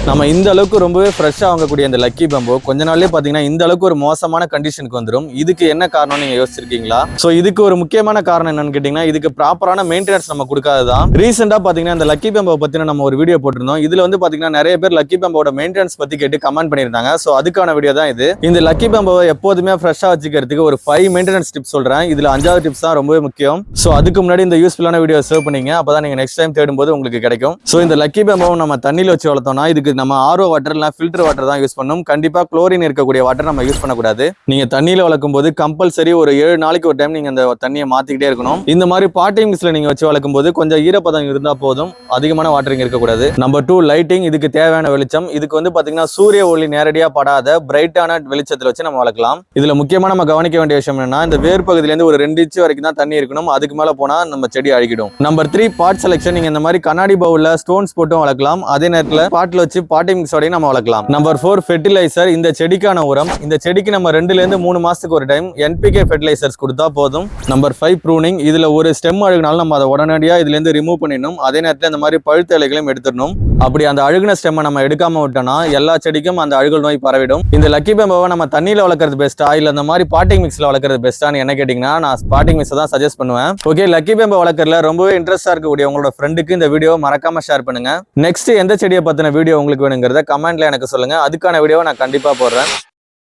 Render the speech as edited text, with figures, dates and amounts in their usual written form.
நம்ம இந்த அளவுக்கு ரொம்பவே ஃப்ரெஷ்ஷாக வாங்கக்கூடிய இந்த லக்கி பேம்போ கொஞ்ச நாள்லயே பார்த்தீங்கன்னா இந்த அளவுக்கு ஒரு மோசமான கண்டிஷனுக்கு வந்துடும். இதுக்கு என்ன காரணம் நீங்க யோசிச்சிருக்கீங்களா? ஸோ இதுக்கு ஒரு முக்கியமான காரணம் என்னன்னு கேட்டீங்கன்னா இதுக்கு ப்ராப்பரான மெயின்டெனன்ஸ் நம்ம கொடுக்காததான். ரீசெண்டாக பார்த்தீங்கன்னா இந்த லக்கி பேம்போ பத்தின நம்ம ஒரு வீடியோ போட்டிருந்தோம். இதுல வந்து பார்த்தீங்கன்னா நிறைய பேர் லக்கி பேம்போட மெயின்டெனன்ஸ் பத்தி கேட்டு கமெண்ட் பண்ணியிருந்தாங்க. ஸோ அதுக்கான வீடியோ தான் இது. இந்த லக்கி பேம்போவை எப்போதுமே ஃப்ரெஷ்ஷாக வச்சுக்கிறதுக்கு ஒரு 5 மெயின்டெனன்ஸ் டிப்ஸ் சொல்றேன். இதுல 5வது டிப்ஸ் தான் ரொம்பவே முக்கியம். ஸோ அதுக்கு முன்னாடி இந்த யூஸ்ஃபுல்லான வீடியோ சேவ் பண்ணீங்க, அப்பதான் நீங்க நெக்ஸ்ட் டைம் தேடும்போது உங்களுக்கு கிடைக்கும். ஸோ இந்த லக்கி பேம்போவை நம்ம தண்ணியில் வச்சு வளர்த்தோம்னா இதுக்கு நம்ம ஆர்ஓ வாட்டர் இல்லை ஃபில்டர் வாட்டர் தான் யூஸ் பண்ணணும். கண்டிப்பா குளோரின் இருக்கக்கூடிய வாட்டர் நம்ம யூஸ் பண்ணக்கூடாது. நீங்க தண்ணியில் வளர்க்கும் போது கம்பல்சரி ஒரு 7 நாளைக்கு ஒரு டைம் நீங்க அந்த தண்ணியை மாத்திக்கிட்டே இருக்கணும். இந்த மாதிரி பாட்டிங் மிக்ஸ்ல நீங்க வச்சு வளர்க்கும் போது கொஞ்சம் ஈரப்பதம் இருந்தா போதும், அதிகமான வாட்டரிங் இருக்கக்கூடாது. Number 2 lighting. இதுக்கு தேவையான வெளிச்சம். இதுக்கு வந்து பாத்தீங்கன்னா சூரிய ஒளி நேரடியாக படாத பிரைட்டான வெளிச்சத்தில் வச்சு நம்ம வளர்க்கலாம். இதுல முக்கியமா நம்ம கவனிக்க வேண்டிய விஷயம் என்னன்னா இந்த வேர் பகுதியிலேருந்து ஒரு 2 இன்ச் வரைக்கும் தான் தண்ணி இருக்கணும். அதுக்கு மேல போனா நம்ம செடி அழுகிடும். நம்பர் 3 பாட் செலக்ஷன். நீங்க இந்த மாதிரி கண்ணாடி பவுல்ல ஸ்டோன்ஸ் போட்டும் வளர்க்கலாம். அதே நேரத்தில் பாட்டில் வச்சு பாட்டிங் மிக்ஸோடையும் நம்ம வளர்க்கலாம். Number 4 fertiliser. இந்த செடிக்கான உரம். இந்த செடிக்கு நம்ம 2 ல இருந்து 3 மாசத்துக்கு ஒரு டைம் NPK ஃபெர்டிலைசர்ஸ் கொடுத்தா போதும். Number 5 pruning. இதுல ஒரு ஸ்டெம் அழுகினாலும் நம்ம அதை உடனடியாக இதுல இருந்து ரிமூவ் பண்ணிடணும். அதே நேரத்தில் இந்த மாதிரி பழுத்த இலைகளையும் எடுத்துடணும். அப்படி அந்த அழுகின ஸ்டெம்மை நம்ம எடுக்காம விட்டோம்னா எல்லா செடிக்கும் அந்த அழுகல் நோய் பரவிடும். இந்த லக்கி பேம்போவை நம்ம தண்ணியில வளர்க்கறது பெஸ்ட்டா இல்ல இந்த மாதிரி பாட்டிங் மிக்ஸ்ல வளர்க்கறது பெஸ்ட்டான்னு என்ன கேட்டீங்கன்னா நான் பாட்டிங் மிக்ஸ் தான் சஜஸ்ட் பண்ணுவேன். ஓகே, லக்கி பேம்போ வளர்க்கறதுல ரொம்பவே இன்ட்ரெஸ்டா இருக்கக்கூடிய உங்களோட ஃப்ரெண்டுக்கு இந்த வீடியோ மறக்காம ஷேர் பண்ணுங்க. நெக்ஸ்ட் எந்த செடியை பத்தின வீடியோ உங்களுக்கு வேணுங்கிறத கமெண்ட்ல எனக்கு சொல்லுங்க. அதுக்கான வீடியோவை நான் கண்டிப்பா போடுறேன்.